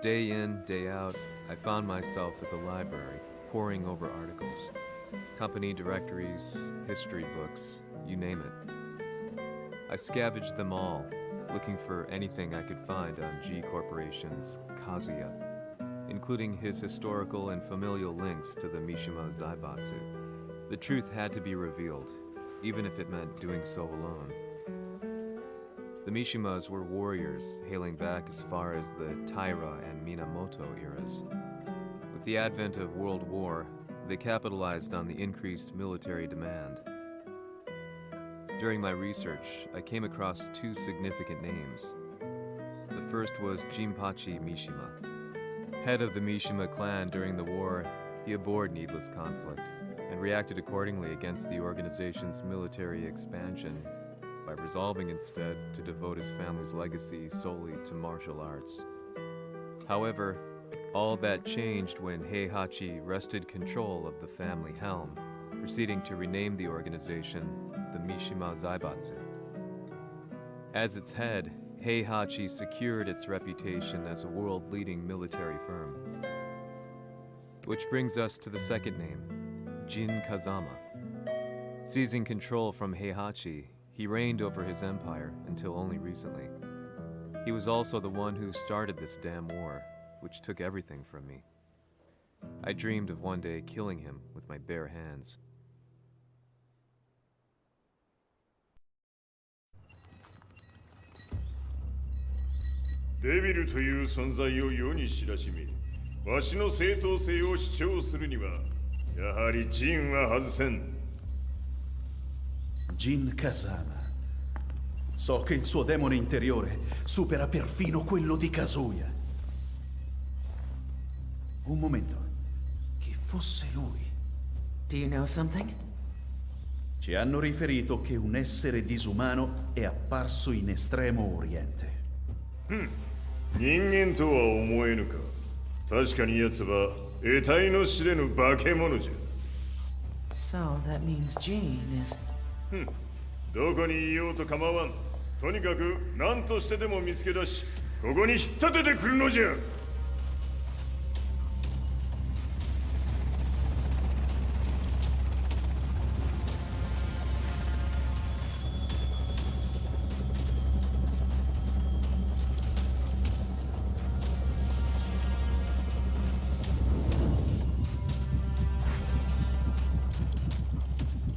Day in, day out, I found myself at the library, poring over articles. Company directories, history books, you name it. I scavenged them all, looking for anything I could find on G Corporation's Kazuya, including his historical and familial links to the Mishima Zaibatsu. The truth had to be revealed, even if it meant doing so alone. The Mishimas were warriors hailing back as far as the Taira and Minamoto eras. With the advent of World War, they capitalized on the increased military demand. During my research, I came across two significant names. The first was Jinpachi Mishima. Head of the Mishima clan during the war, he abhorred needless conflict and reacted accordingly against the organization's military expansion by resolving instead to devote his family's legacy solely to martial arts. However, all that changed when Heihachi wrested control of the family helm, proceeding to rename the organization the Mishima Zaibatsu. As its head, Heihachi secured its reputation as a world-leading military firm. Which brings us to the second name, Jin Kazama. Seizing control from Heihachi, he reigned over his empire until only recently. He was also the one who started this damn war, which took everything from me. I dreamed of one day killing him with my bare hands. Devil という存在を世に知らしみ、わしの正当性を主張するには、やはりジンは外せん。Jin Kazama. So che il suo demone interiore supera perfino quello di Kazuya. Un momento. Chi fosse lui? Do you know something? Ci hanno riferito che un essere disumano è apparso in Estremo Oriente. 人間とは思えぬか。確かに奴は得体の知れぬ化け物じゃ。 So that means Jean is... どこにいようと構わん。とにかく何としてでも見つけ出し、ここに引っ立ててくるのじゃ。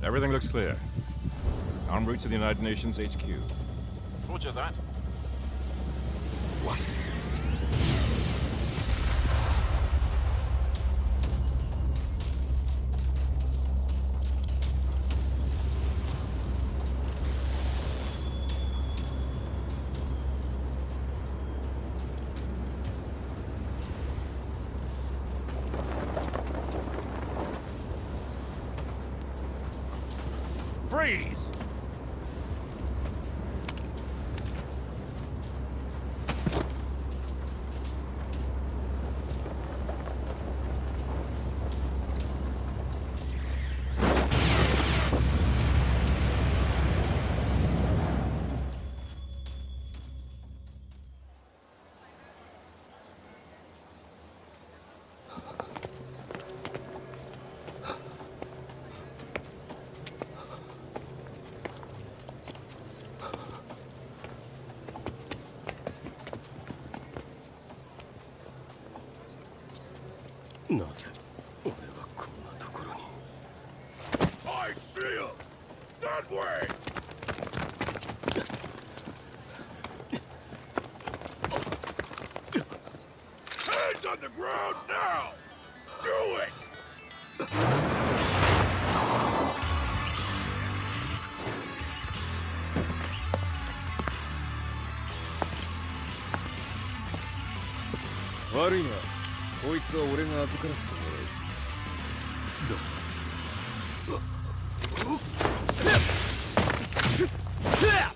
Everything looks clear. En route to the United Nations HQ. Roger that. What? Freeze! I see him! That way! Hands on the ground now! Do it! Worry not. こいつは俺が預からせてもらう。Yeah!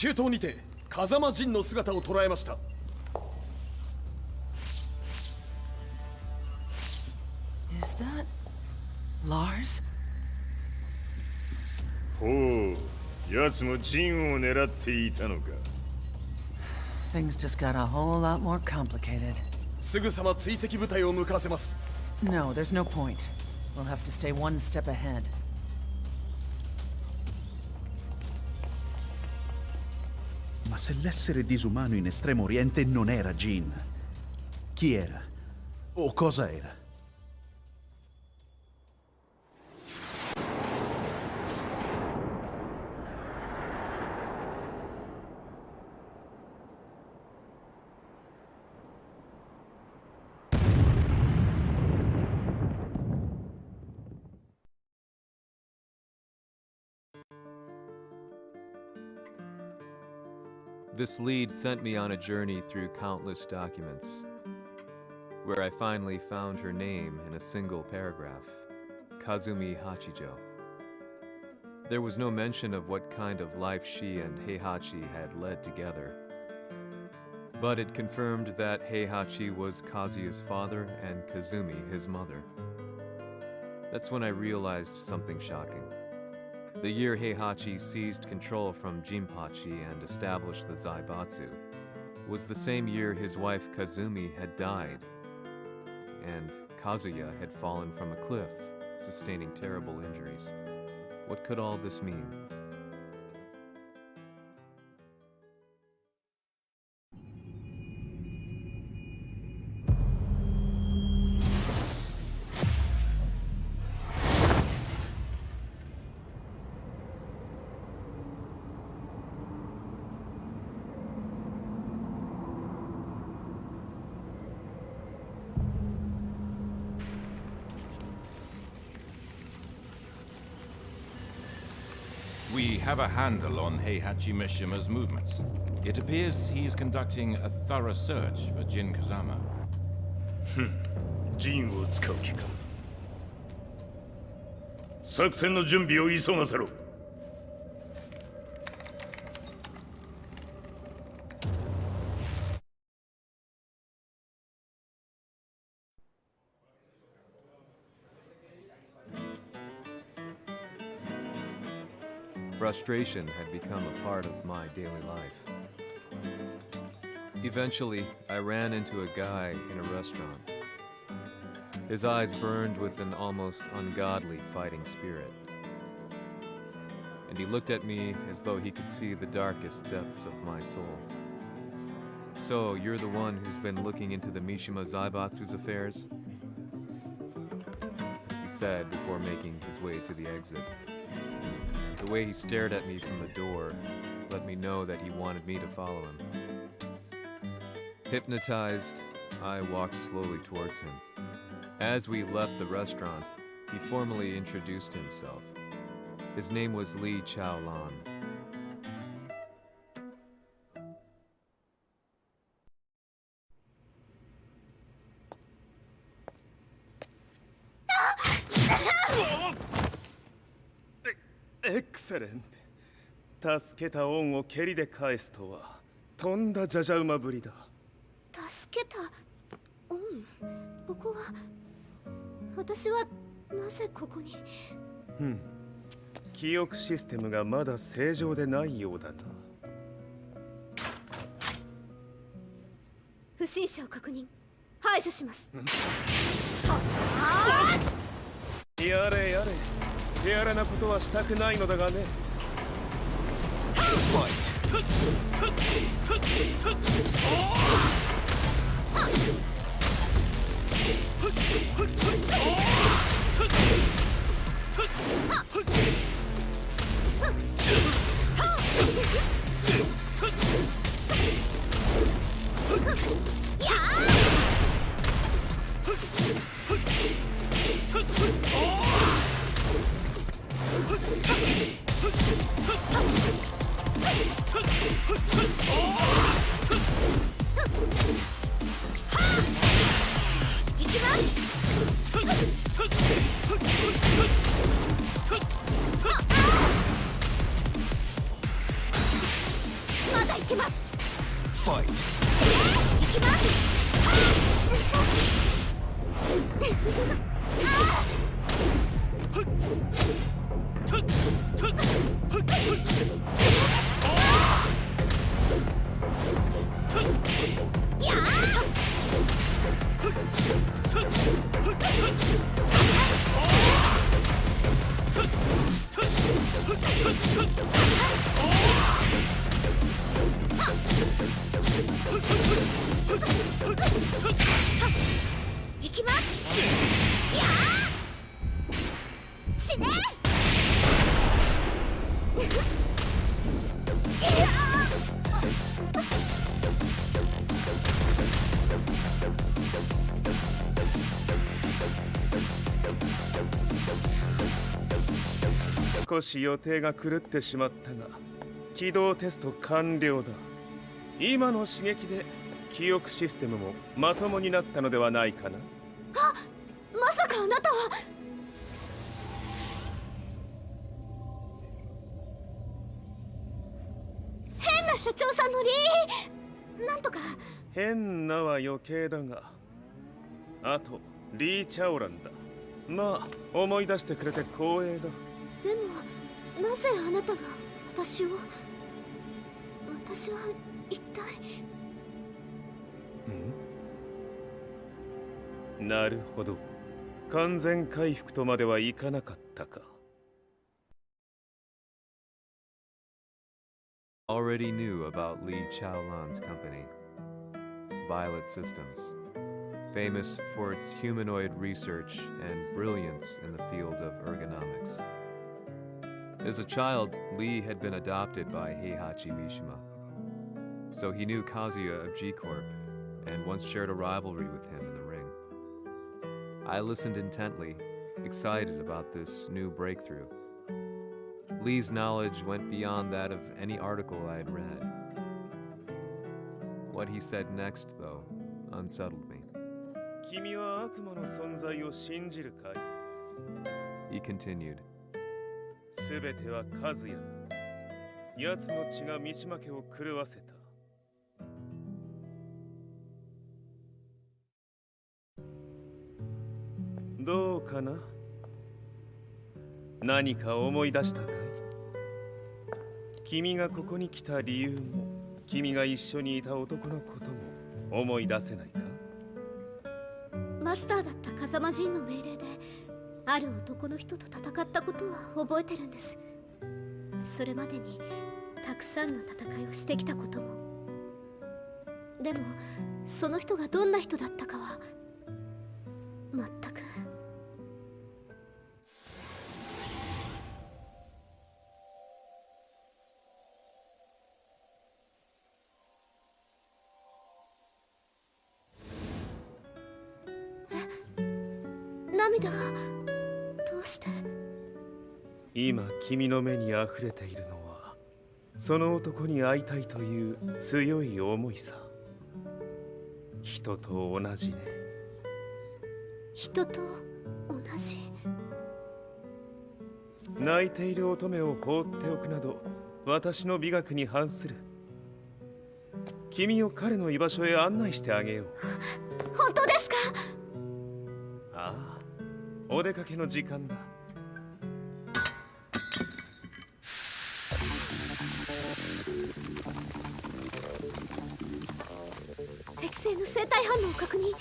中東にて風間陣の姿を捉えました。Is that Lars? ほう、奴もジンを狙っていたのか。Things just got a whole lot more complicated. すぐさま追跡部隊を向かわせます。No, there's no point. We'll have to stay one step ahead. Ma se l'essere disumano in Estremo Oriente non era Jin, chi era? O cosa era? This lead sent me on a journey through countless documents, where I finally found her name in a single paragraph, Kazumi Hachijo. There was no mention of what kind of life she and Heihachi had led together, but it confirmed that Heihachi was Kazuya's father and Kazumi his mother. That's when I realized something shocking. The year Heihachi seized control from Jinpachi and established the Zaibatsu was the same year his wife Kazumi had died, and Kazuya had fallen from a cliff, sustaining terrible injuries. What could all this mean? We have a handle on Heihachi Mishima's movements. It appears he's conducting a thorough search for Jin Kazama. ジンを使う気か。作戦の準備を急がせろ。Frustration had become a part of my daily life. Eventually, I ran into a guy in a restaurant. His eyes burned with an almost ungodly fighting spirit. And he looked at me as though he could see the darkest depths of my soul. So, you're the one who's been looking into the Mishima Zaibatsu's affairs? He said before making his way to the exit. The way he stared at me from the door let me know that he wanted me to follow him. Hypnotized, I walked slowly towards him. As we left the restaurant, he formally introduced himself. His name was Li Chaolan. Excellent. 助けた恩を蹴りで返すとはとんだじゃじゃ馬ぶりだ。助けた恩、ここは私はなぜここに。記憶システムがまだ正常でないようだな。不審者を確認、排除します。やれやれ、手荒なことはしたくないのだがね。まだ行けます。ファイト。行きます。行きます。やー死ね。少し予定が狂ってしまったが、起動テスト完了だ。今の刺激で記憶システムもまともになったのではないかな。あ、まさかあなたは。変な社長さんのなんとか。変なは余計だが、あとリー・チャオランだ。まあ思い出してくれて光栄だ。でもなぜあなたが私を。私は一体。なるほど、完全回復とまではいかなかったか。Already knew about Li Chaolan's company, Violet Systems, famous for its humanoid research and brilliance in the field of ergonomics. As a child, Li had been adopted by Heihachi Mishima, so he knew Kazuya of G-Corp and once shared a rivalry with him in the ring. I listened intently, excited about this new breakthrough. Li's knowledge went beyond that of any article I had read. What he said next, though, unsettled me. 君は悪魔の存在を信じるかい? He continued. すべてはカズヤだ。奴の血が三島家を狂わせた。どうかな？何か思い出したかい？君がここに来た理由も、君が一緒にいた男のことも思い出せないか？マスターだった風間陣の命令である男の人と戦ったことは覚えてるんです。それまでにたくさんの戦いをしてきたことも。でもその人がどんな人だったかは全く。涙がどうして。今君の目に溢れているのはその男に会いたいという強い思いさ。人と同じね。人と同じ。泣いている乙女を放っておくなど私の美学に反する。君を彼の居場所へ案内してあげよう。本当ですか？ああ、お出かけの時間だ。適正の生体反応を確認。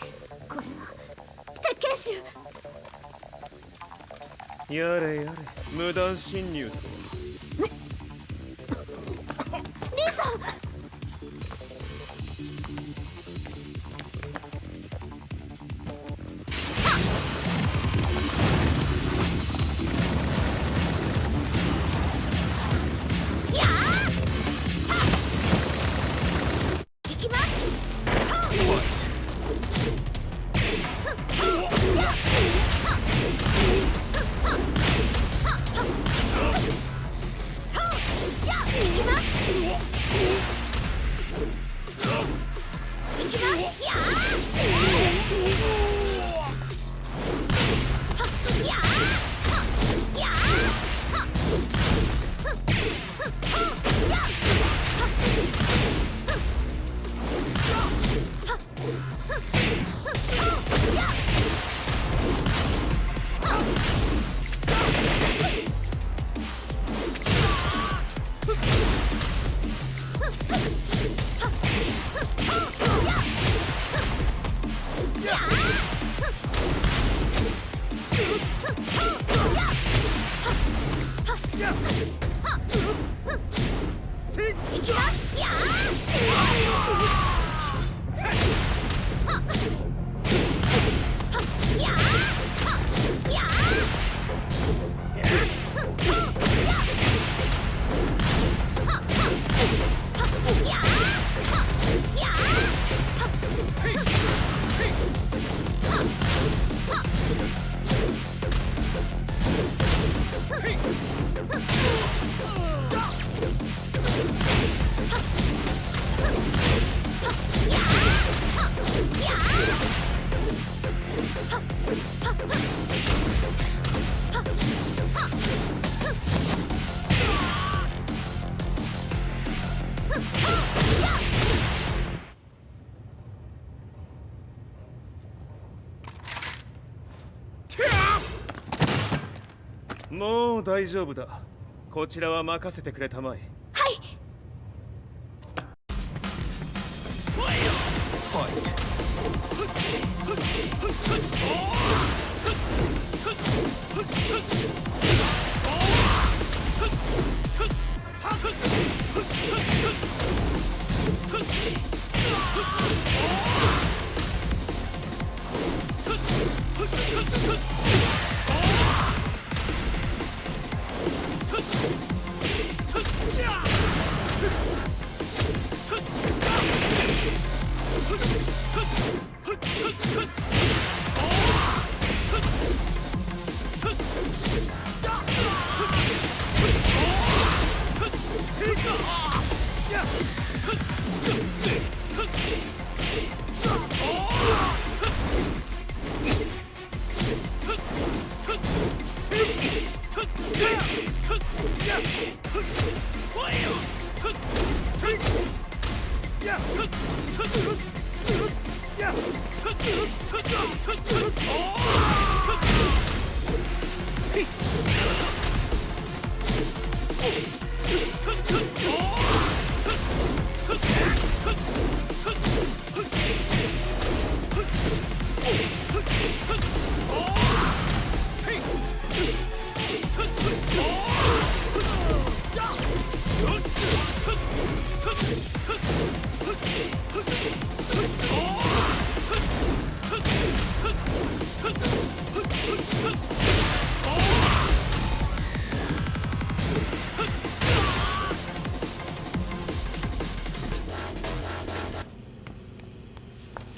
これは鉄拳臭。やれやれ、無断侵入と。リーさん。もう大丈夫だ。こちらは任せてくれたまえ。はい。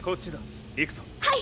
こっちだ。行くぞ。はい。